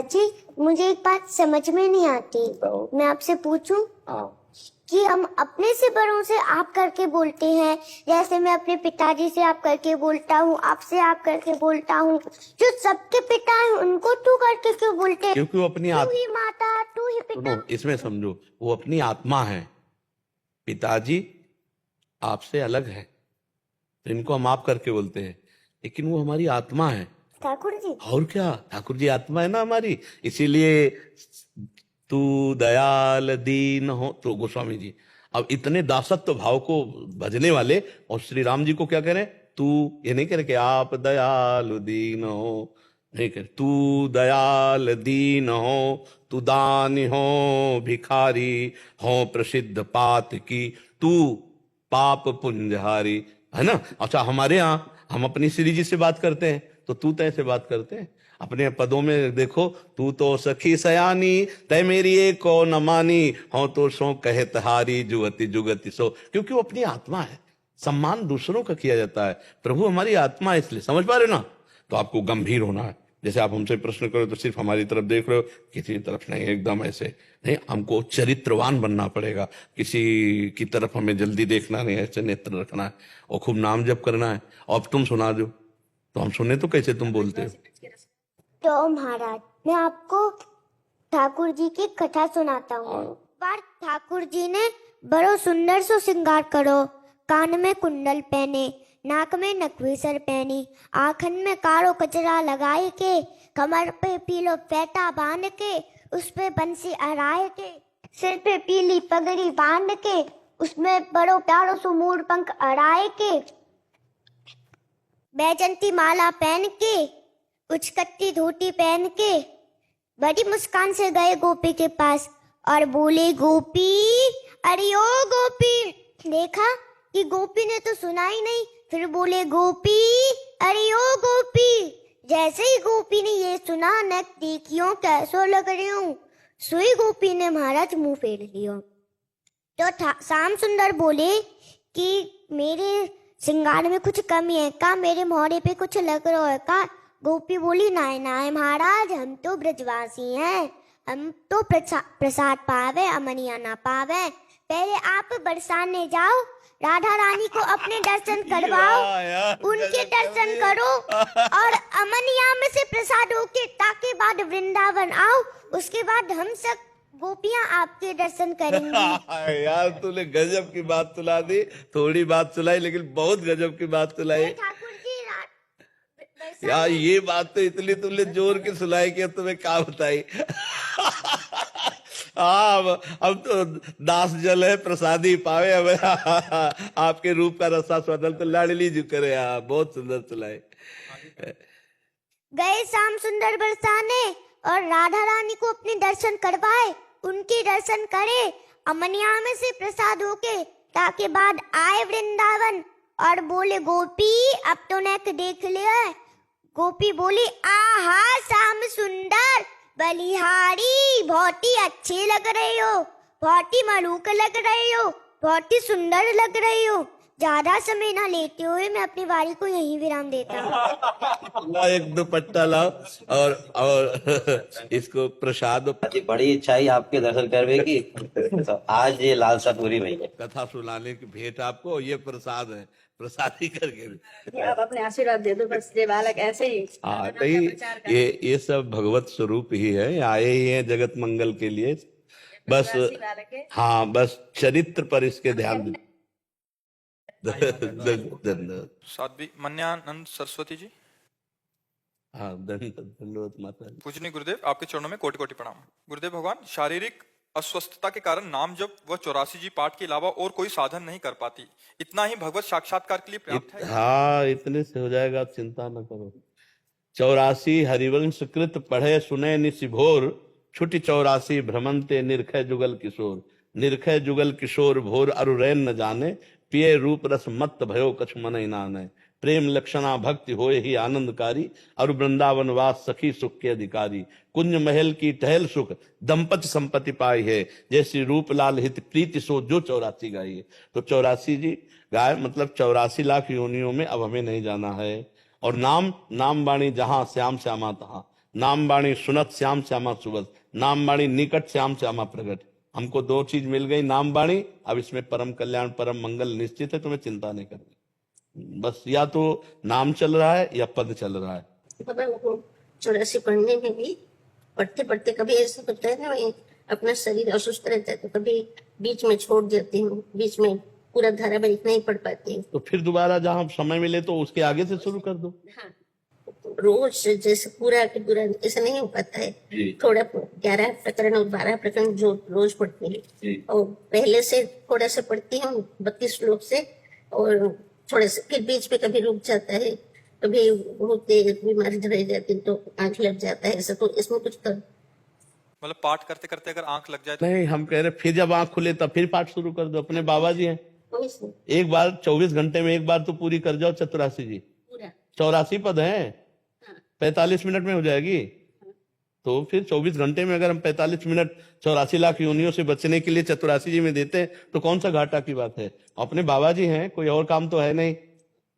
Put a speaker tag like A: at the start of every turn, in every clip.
A: महाराज जी, मुझे एक बात समझ में नहीं आती। मैं आपसे पूछूं कि हम अपने से बड़ों से आप करके बोलते हैं, जैसे मैं अपने पिताजी से आप करके बोलता हूँ, आपसे आप करके बोलता हूँ। जो सबके पिता हैं उनको तू करके क्यों बोलते हैं?
B: क्योंकि वो अपनी
A: तू ही माता, तू ही पिता।
B: इसमें समझो, वो अपनी आत्मा है। पिताजी आपसे अलग है, तो इनको हम आप करके बोलते हैं, लेकिन वो हमारी आत्मा है।
A: ठाकुर जी,
B: और क्या, ठाकुर जी आत्मा है ना हमारी, इसीलिए तू दयाल दीन हो। तो गोस्वामी जी अब इतने दासत्व भाव को भजने वाले, और श्री राम जी को क्या कह रहे हैं? तू, ये नहीं कह रहे कि आप दयाल दीन हो, नहीं कह रहे, तू दयाल दीन हो, तू दानी हो, भिखारी हो, प्रसिद्ध पात की, तू पाप पुंजहारी, है ना। अच्छा, हमारे यहाँ हम अपनी श्री जी से बात करते हैं तो तू तय से बात करते हैं। अपने पदों में देखो, तू तो सखी सयानी, तय मेरी एक को न मानी, हो तो सो कहत हारी, जुगति जुगति सो। क्योंकि वो अपनी आत्मा है, सम्मान दूसरों का किया जाता है। प्रभु हमारी आत्मा है, इसलिए समझ पा रहे ना। तो आपको गंभीर होना है। जैसे आप हमसे प्रश्न करो तो सिर्फ हमारी तरफ देख रहे हो, किसी तरफ नहीं, एकदम ऐसे नहीं। हमको चरित्रवान बनना पड़ेगा, किसी की तरफ हमें जल्दी देखना नहीं, ऐसे नेत्र रखना है और खूब नाम जप करना है। अब तुम सुना दो तो हम सुने तो कैसे तुम बोलते हो।
A: तो महाराज मैं आपको ठाकुर जी की कथा सुनाता हूँ। बार ठाकुर जी ने बड़ो सुंदर सो श्रृंगार करो, कान में कुंडल पहने, नाक में नकवीसर पहनी, आखन में कारो कचरा लगाए के, कमर पे पीलो पैटा बांध के, उस पे बंसी अराए के, सिर पे पीली पगड़ी बांध के, उसमें बड़ो प्यारो सो मोर पंख अड़ाए के, बैजंती माला पहन के, उचकट्टी धोती पहन के, बड़ी मुस्कान से गए गोपी के पास और बोले, गोपी, अरे ओ गोपी। देखा कि गोपी ने तो सुना ही नहीं, फिर बोले, गोपी, अरे ओ गोपी। जैसे ही गोपी ने ये सुना, न देखियो कैसो लग रही हूँ, सुई गोपी ने महाराज मुंह फेर लियो। तो श्याम सुंदर बोले कि मेरे श्रृंगार में कुछ कमी है का, मेरे मोहरे पे कुछ लग रहा है का। गोपी बोली, नाय नाय महाराज, हम तो ब्रजवासी हैं, हम तो प्रसाद पावे, अमनिया ना पावे। पहले आप बरसाने जाओ, राधा रानी को अपने दर्शन करवाओ, उनके दर्शन करो और अमनिया में से प्रसाद होके ताके बाद वृंदावन आओ, उसके बाद हम सब गोपियां आपके दर्शन करेंगी।
B: यार तूने गजब की बात सुना दी, थोड़ी बात सुनाई लेकिन बहुत गजब की बात सुनाई।
A: ठाकुर जी
B: यार ये बात तो इतनी तुमने जोर के सुनाई कि अब तुम्हें क्या बताई। अब तो दास जल है प्रसादी पावे, अब आपके रूप का रसा स्वदल तो लाडली जी करे। बहुत सुंदर सुनाए।
A: गए श्याम सुंदर बरसाने और राधा रानी को अपने दर्शन करवाए, उनके दर्शन करे, अमनिया में से प्रसाद होके ताके बाद आए वृंदावन और बोले, गोपी अब तो नेक देख लिया। गोपी बोली, आहा श्याम सुंदर बलिहारी, बहुत ही अच्छे लग रहे हो, बहुत ही मलूक लग रहे हो, बहुत ही सुंदर लग रहे हो। ज्यादा समय ना लेते हुए मैं अपनी वारी को यहीं विराम देता हूँ।
B: एक दुपट्टा लाओ और इसको प्रसाद।
C: बड़ी इच्छा ही आपके दर्शन करने की, तो आज ये लालसा पूरी हुई है।
B: कथा सुनाने की भेंट आपको, ये प्रसाद है, प्रसादी करके
D: आप अपने आशीर्वाद दे दो बस। ये बालक ऐसे ही
B: नहीं, ये सब भगवत स्वरूप ही है, आए ही हैं जगत मंगल के लिए। बस हाँ, बस चरित्र पर इसके ध्यान दें।
E: साध्वी मन्यानंद सरस्वती जी।
B: हाँ, धन्यवाद माता।
E: पूजनीय गुरुदेव, आपके चरणों में कोटि कोटि प्रणाम। गुरुदेव भगवान, शारीरिक अस्वस्थता के कारण नाम जप व 84 जी पाठ के अलावा और कोई साधन नहीं कर पाती, इतना ही भगवत साक्षात्कार के लिए पर्याप्त है?
B: हाँ, इतने से हो जाएगा, चिंता न करो। 84 हरिवंश कृत पढ़े सुने निशिभोर, छुटी 84 भ्रमंते निरखय जुगल किशोर। निरखय जुगल किशोर भोर अरुरैन न जाने, पिए रूप रस मत भयो कछु मन नाने। प्रेम लक्षणा भक्ति होए ही आनंदकारी, और वृंदावन वास सखी सुख के अधिकारी। कुंज महल की टहल सुख दंपति संपत्ति पाई है, जैसी रूप लाल हित प्रीति सो जो 84 गाई है। तो 84 जी गाय, मतलब 84 लाख योनियों में अब हमें नहीं जाना है। और नाम वाणी जहां श्याम श्यामा तहां, नाम बाणी सुनत श्याम श्यामा सुबस, नाम बाणी निकट श्याम श्यामा प्रगट। हमको दो चीज मिल गई, नाम बाणी, अब इसमें परम कल्याण परम मंगल निश्चित है, तुम्हें चिंता नहीं करनी। बस या तो नाम चल रहा है या पद चल रहा है।
F: बाबा वो 84 पढ़ने में भी पढ़ते पढ़ते कभी ऐसा होता है ना, मैं अपना शरीर असुस्थ रहता है तो कभी बीच में छोड़ देती हूँ, बीच में पूरा धारावाहिक नहीं पढ़ पाती हूँ।
B: तो फिर दोबारा जहां समय मिले तो उसके आगे से शुरू कर दो।
F: हाँ, रोज जैसे पूरा के पूरा ऐसा नहीं हो पाता है।
B: जी।
F: थोड़ा 11 प्रकरण और 12 प्रकरण जो रोज पढ़ती
B: जी।
F: है, और पहले से थोड़ा सा पढ़ती हूँ 32 श्लोक से, और थोड़ा सा फिर बीच में कभी रुक जाता है, कभी बहुत तेज बीमारी रह जाती तो आंख लग जाता है, ऐसा। तो इसमें कुछ कर
E: मतलब पाठ करते करते अगर आंख लग जाए तो
B: नहीं, हम कह रहे फिर जब आंख खुले तब फिर पाठ शुरू कर दो। अपने बाबा जी हैं,
F: कोई से
B: एक बार 24 घंटे में एक बार तो पूरी कर जाओ चतुरासी जी।
F: पूरा।
B: 84 पद हैं,
F: हाँ।
B: 45 मिनट में हो जाएगी। तो फिर 24 घंटे में अगर हम 45 मिनट 84 लाख योनियों से बचने के लिए चतुरासी जी में देते हैं तो कौन सा घाटा की बात है। अपने बाबा जी हैं, कोई और काम तो है नहीं।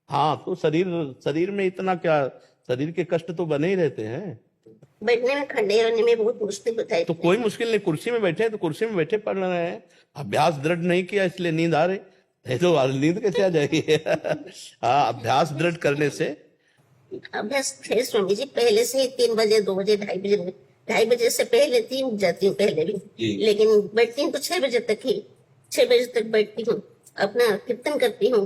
B: हाँ, तो शरीर में इतना क्या, शरीर के कष्ट तो बने ही रहते हैं।
F: बैठने में खड़े होने में बहुत मुश्किल होता है।
B: तो कोई मुश्किल नहीं, कुर्सी में बैठे हैं तो कुर्सी में बैठे पढ़ रहे हैं। अभ्यास दृढ़ नहीं किया इसलिए नींद आ रही है, तो नींद कैसे आ जाएगी। हाँ, अभ्यास दृढ़ करने से।
F: अभ्यास थे स्वामी जी, पहले से ही 3 बजे 2 बजे 2:30 बजे से पहले 3 उठ जाती हूँ पहले भी,
B: जी।
F: लेकिन बैठती हूँ तो 6 बजे तक ही, 6 बजे तक बैठती हूँ, अपना कीर्तन करती हूँ,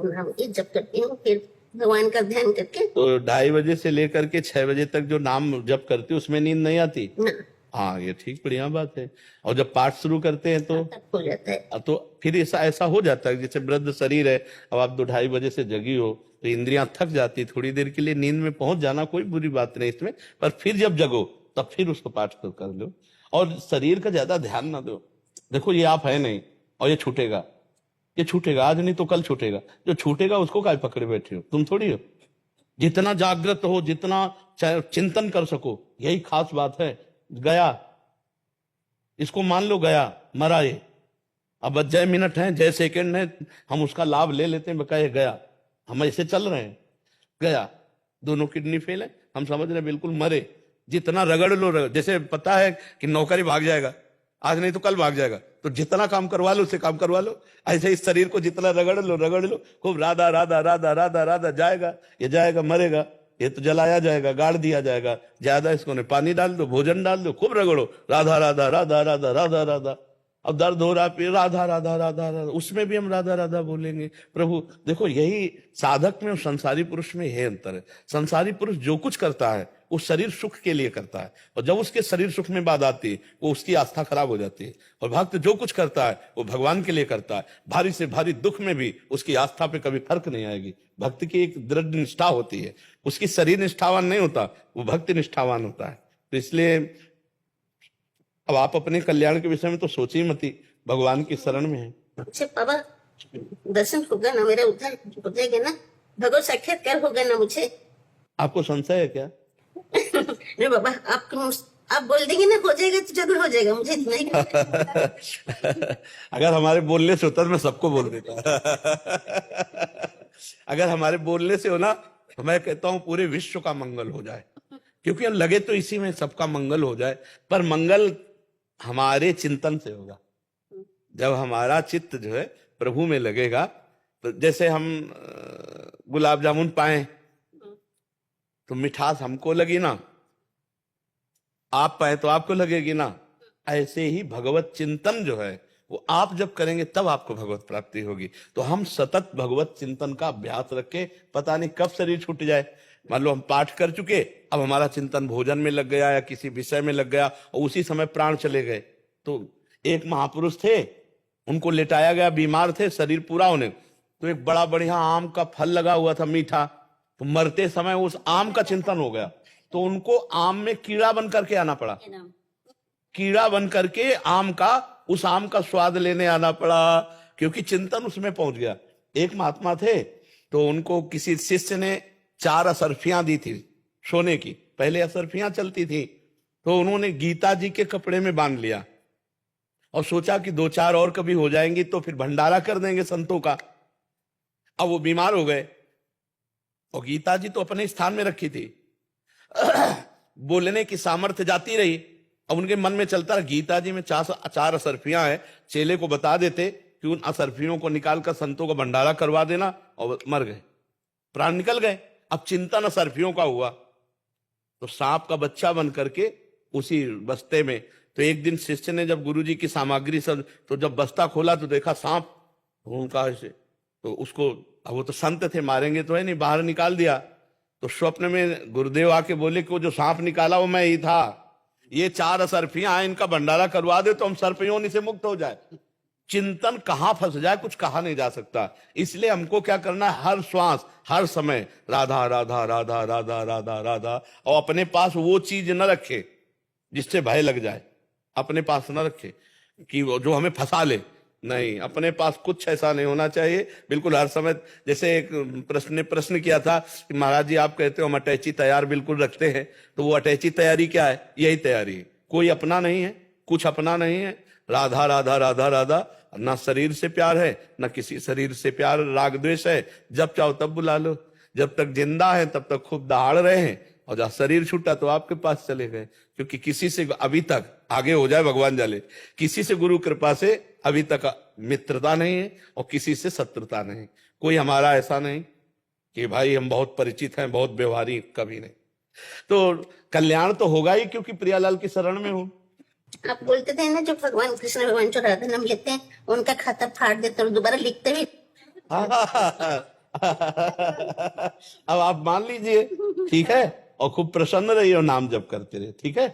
F: नाम की जप करती हूँ, फिर भगवान का ध्यान करके।
B: तो 2:30 बजे से लेकर के 6 बजे तक जो नाम जप करती है उसमें नींद नहीं आती।
F: ना
B: हाँ, ये ठीक, बढ़िया बात है। और जब पाठ शुरू करते हैं तो
F: तब हो जाता है।
B: तो फिर ऐसा हो जाता है जैसे वृद्ध शरीर है, अब आप 2-2:30 बजे से जगी हो तो इंद्रियां थक जाती, थोड़ी देर के लिए नींद में पहुंच जाना कोई बुरी बात नहीं इसमें, पर फिर जब जगो तब फिर उसको पाठ कर लो। और शरीर का ज्यादा ध्यान ना दो। देखो ये आप है नहीं और ये छूटेगा, ये छूटेगा, आज नहीं तो कल छूटेगा। जो छूटेगा उसको काय पकड़े बैठे हो, तुम थोड़ी हो। जितना जागृत हो, जितना चिंतन कर सको, यही खास बात है। गया, इसको मान लो गया, मरा ये, अब जय मिनट है, जय सेकंड है, हम उसका लाभ ले लेते हैं, बकाया गया, हम ऐसे चल रहे हैं। गया, दोनों किडनी फेल है, हम समझ रहे हैं बिल्कुल मरे। जितना रगड़ लो, जैसे पता है कि नौकरी भाग जाएगा, आज नहीं तो कल भाग जाएगा, तो जितना काम करवा लो उसे काम करवा लो। ऐसे इस शरीर को जितना रगड़ लो खूब, राधा राधा राधा राधा राधा, जाएगा ये, जाएगा मरेगा, ये तो जलाया जाएगा, गाड़ दिया जाएगा। ज्यादा इसको नहीं, पानी डाल दो, भोजन डाल दो, खूब रगड़ो, राधा राधा राधा राधा राधा राधा। अब दर्द हो रहा, फिर राधा राधा राधा राधा, उसमें भी हम राधा राधा बोलेंगे। प्रभु देखो, यही साधक में और संसारी पुरुष में यह अंतर है। संसारी पुरुष जो कुछ करता है वो शरीर सुख के लिए करता है, और जब उसके शरीर सुख में बात आती है वो उसकी आस्था खराब हो जाती है। और भक्त जो कुछ करता है वो भगवान के लिए करता है। भारी से भारी दुख में भी उसकी आस्था पे कभी फर्क नहीं आएगी। भक्त की एक दृढ़ निष्ठा होती है, उसकी शरीर निष्ठावान नहीं होता, वो भक्ति निष्ठावान होता है। तो इसलिए अब आप अपने कल्याण के विषय में तो सोची मती, भगवान की शरण में है।
F: अच्छा बाबा, दर्शन होगा ना मेरा, उधर हो जाएगा ना, भगवत साक्षात्कार होगा ना मुझे?
B: आपको संशय है क्या?
F: नहीं बाबा, आप बोल देंगे ना हो जाएगा तो जरूर हो जाएगा, मुझे इतना ही
B: अगर हमारे बोलने से होता तो मैं सबको बोल देता। अगर हमारे बोलने से हो ना तो मैं कहता हूं पूरे विश्व का मंगल हो जाए, क्योंकि लगे तो इसी में सबका मंगल हो जाए। पर मंगल हमारे चिंतन से होगा। जब हमारा चित्त जो है प्रभु में लगेगा, तो जैसे हम गुलाब जामुन पाए तो मिठास हमको लगी ना, आप पाए तो आपको लगेगी ना। ऐसे ही भगवत चिंतन जो है वो आप जब करेंगे तब आपको भगवत प्राप्ति होगी। तो हम सतत भगवत चिंतन का अभ्यास रखें, पता नहीं कब शरीर छूट जाए। मान लो हम पाठ कर चुके, अब हमारा चिंतन भोजन में लग गया या किसी विषय में लग गया और उसी समय प्राण चले गए। तो एक महापुरुष थे, उनको लेटाया गया, बीमार थे, शरीर पूरा होने, तो एक बड़ा बढ़िया आम का फल लगा हुआ था मीठा, तो मरते समय उस आम का चिंतन हो गया, तो उनको आम में कीड़ा बन करके आना पड़ा। कीड़ा बन करके उस आम का स्वाद लेने आना पड़ा, क्योंकि चिंतन उसमें पहुंच गया। एक महात्मा थे, तो उनको किसी शिष्य ने 4 असरफियां दी थी सोने की, पहले असरफियां चलती थी, तो उन्होंने गीता जी के कपड़े में बांध लिया और सोचा कि 2-4 और कभी हो जाएंगी तो फिर भंडारा कर देंगे संतों का। अब वो बीमार हो गए और गीता जी तो अपने स्थान में रखी थी, बोलने की सामर्थ्य जाती रही। अब उनके मन में चलता रहा, गीता जी में चार असरफियां हैं, चेले को बता देते कि उन असरफियों को निकालकर संतों का भंडारा करवा देना, और मर गए, प्राण निकल गए। अब चिंतन असरफियों का हुआ, तो सांप का बच्चा बन करके उसी बस्ते में, तो एक दिन शिष्य ने जब गुरुजी की सामग्री सब, तो जब बस्ता खोला तो देखा सांप, उनका ऐसे, तो उसको, अब वो तो संत थे, मारेंगे तो है नहीं, बाहर निकाल दिया। तो स्वप्न में गुरुदेव आके बोले कि वो जो सांप निकाला वो मैं ही था, ये 4 असरफियां हैं, इनका भंडारा करवा दे तो हम सर्पयोनि से मुक्त हो जाए। चिंतन कहां फंस जाए कुछ कहा नहीं जा सकता। इसलिए हमको क्या करना है, हर श्वास हर समय राधा राधा राधा राधा राधा राधा, और अपने पास वो चीज न रखे जिससे भय लग जाए, अपने पास न रखे कि वो जो हमें फंसा ले, नहीं, अपने पास कुछ ऐसा नहीं होना चाहिए, बिल्कुल हर समय। जैसे एक प्रश्न किया था कि महाराज जी आप कहते हो हम अटैची तैयार बिल्कुल रखते हैं, तो वो अटैची तैयारी क्या है, यही तैयारी है, कोई अपना नहीं है, कुछ अपना नहीं है, राधा राधा राधा राधा, ना शरीर से प्यार है ना किसी शरीर से प्यार, राग द्वेष है, जब चाहो तब बुला लो, जब तक जिंदा है तब तक खूब दहाड़ रहे हैं, और जब शरीर छूटा तो आपके पास चले गए। क्योंकि किसी से अभी तक, आगे हो जाए भगवान जाले, किसी से गुरु कृपा से अभी तक मित्रता नहीं है और किसी से शत्रुता नहीं, कोई हमारा ऐसा नहीं कि भाई हम बहुत परिचित हैं, बहुत व्यवहारी, कभी नहीं। तो कल्याण तो होगा ही, क्योंकि प्रियालाल की शरण में हूं।
F: आप बोलते थे ना, जो भगवान कृष्ण भगवान जो राधा नाम लेते हैं उनका खाता फाड़ देते और दोबारा लिखते भी।
B: अब आप मान लीजिए, ठीक है, और खूब प्रसन्न रहिए और नाम जप करते रहे, ठीक है।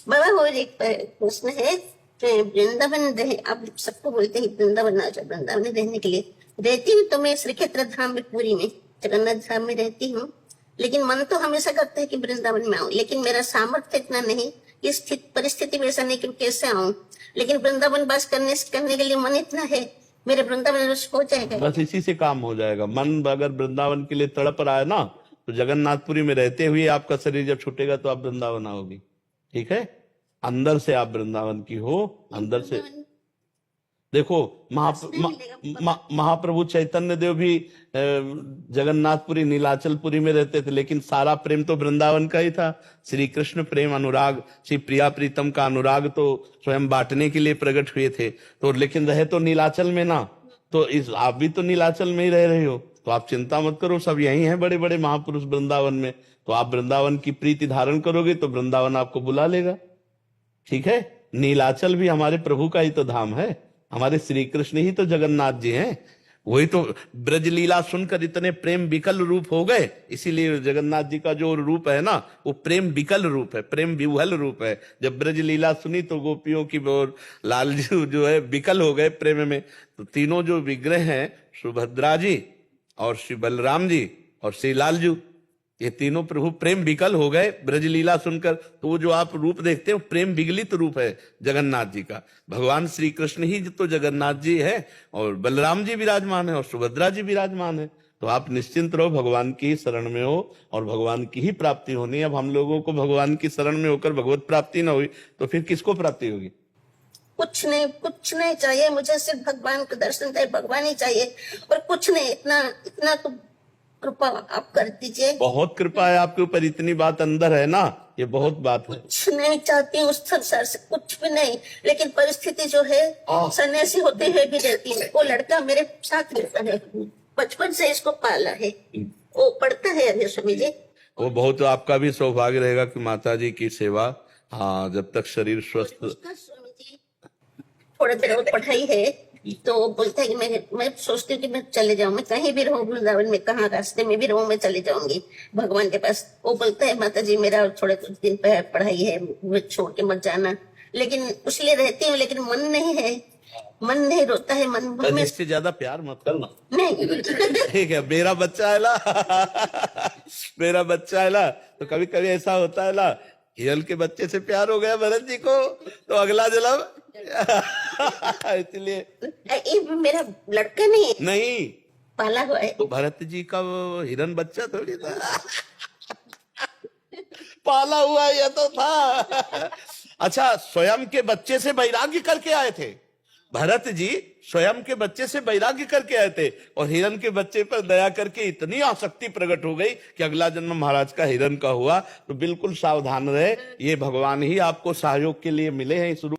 F: बाबा और एक प्रश्न है, वृंदावन रहे, आप सबको बोलते हैं वृंदावन आ जाओ, वृंदावन रहने के लिए रहती हूँ तो मैं श्री क्षेत्र धाम में, पुरी में, जगन्नाथ धाम में रहती हूँ, लेकिन मन तो हमेशा करता है कि वृंदावन में आऊं, लेकिन मेरा सामर्थ्य इतना नहीं, इस परिस्थिति में ऐसा नहीं कि कैसे आऊं, लेकिन वृंदावन वास करने के लिए मन इतना है, मेरे वृंदावन वास हो जाएगा।
B: बस इसी से काम हो जाएगा। मन अगर वृंदावन के लिए तड़प रहा है ना, तो जगन्नाथपुरी में रहते हुए आपका शरीर जब छूटेगा तो आप वृंदावन आओगी, ठीक है। अंदर से आप वृंदावन की हो, अंदर से देखो। महाप्रभु चैतन्य देव भी जगन्नाथपुरी नीलाचलपुरी में रहते थे, लेकिन सारा प्रेम तो वृंदावन का ही था। श्री कृष्ण प्रेम अनुराग, श्री प्रिया प्रीतम का अनुराग तो स्वयं बांटने के लिए प्रकट हुए थे, तो लेकिन रहे तो नीलाचल में ना, तो इस आप भी तो नीलाचल में ही रह रहे हो, तो आप चिंता मत करो, सब यही हैं बड़े बड़े महापुरुष वृंदावन में। तो आप वृंदावन की प्रीति धारण करोगे तो वृंदावन आपको बुला लेगा, ठीक है। नीलाचल भी हमारे प्रभु का ही तो धाम है, हमारे श्री कृष्ण ही तो जगन्नाथ जी हैं, वही तो ब्रज लीला सुनकर इतने प्रेम विकल रूप हो गए। इसीलिए जगन्नाथ जी का जो रूप है ना, वो प्रेम विकल रूप है, प्रेम विह्वल रूप है। जब ब्रज लीला सुनी तो गोपियों की और लाल जी जो है विकल हो गए प्रेम में। तो तीनों जो विग्रह हैं, सुभद्रा जी और श्री बलराम जी और श्री लालजू, ये तीनों प्रभु प्रेम विकल हो गए ब्रज लीला सुनकर। तो वो जो आप रूप देखते हो प्रेम विगलित रूप है जगन्नाथ जी का। भगवान श्री कृष्ण ही तो जगन्नाथ जी है, और बलराम जी विराजमान है और सुभद्रा जी विराजमान है। तो आप निश्चिंत रहो, भगवान की ही शरण में हो और भगवान की ही प्राप्ति होनी है। अब हम लोगों को भगवान की शरण में होकर भगवत प्राप्ति न हुई तो फिर किसको प्राप्ति होगी?
F: कुछ नहीं चाहिए मुझे, सिर्फ भगवान का दर्शन चाहिए, भगवान ही चाहिए, और कुछ नहीं। इतना तो कृपा आप कर दीजिए।
B: बहुत कृपा है आपके ऊपर, इतनी बात अंदर है ना, ये बहुत बात है।
F: कुछ नहीं चाहती हूँ उस संसार से, कुछ भी नहीं, लेकिन परिस्थिति जो है सन्यासी होते हुए भी रहती है। वो लड़का मेरे साथ रहता है, बचपन से इसको पाला है, वो पढ़ता है अभी स्वामी जी।
B: वो बहुत आपका भी सौभाग्य रहेगा कि माता जी की सेवा, हाँ, जब तक शरीर स्वस्थ।
F: स्वामी जी थोड़ा देर और पढ़ाई है तो बोलता है कि मैं सोचती हूँ कि मैं चले जाऊँ, मैं कहीं भी रहूँ वृंदावन में, कहाँ रास्ते में भी रहूँ, मैं चले जाऊंगी भगवान के पास। वो बोलता है माता जी मेरा थोड़े कुछ दिन पढ़ाई है, मुझे छोड़ के मत जाना, लेकिन उसलिए रहती हूँ, लेकिन मन नहीं है, मन नहीं रोता है, मन में
B: इससे ज्यादा प्यार मत करना,
F: नहीं।
B: ठीक है। मेरा बच्चा है ना मेरा बच्चा है ना, तो कभी कभी ऐसा होता है ना, हिरल के बच्चे से प्यार हो गया भरत जी को, तो अगला जन्म इसलिए
F: ये मेरा लड़का नहीं पाला हुआ है।
B: तो भरत जी का वो हिरन बच्चा थोड़ी था पाला हुआ ये तो था। अच्छा, स्वयं के बच्चे से वैराग्य करके आए थे, भरत जी स्वयं के बच्चे से वैराग्य करके आए थे और हिरण के बच्चे पर दया करके इतनी आसक्ति प्रकट हो गई कि अगला जन्म महाराज का हिरण का हुआ। तो बिल्कुल सावधान रहे, ये भगवान ही आपको सहयोग के लिए मिले हैं इस रूप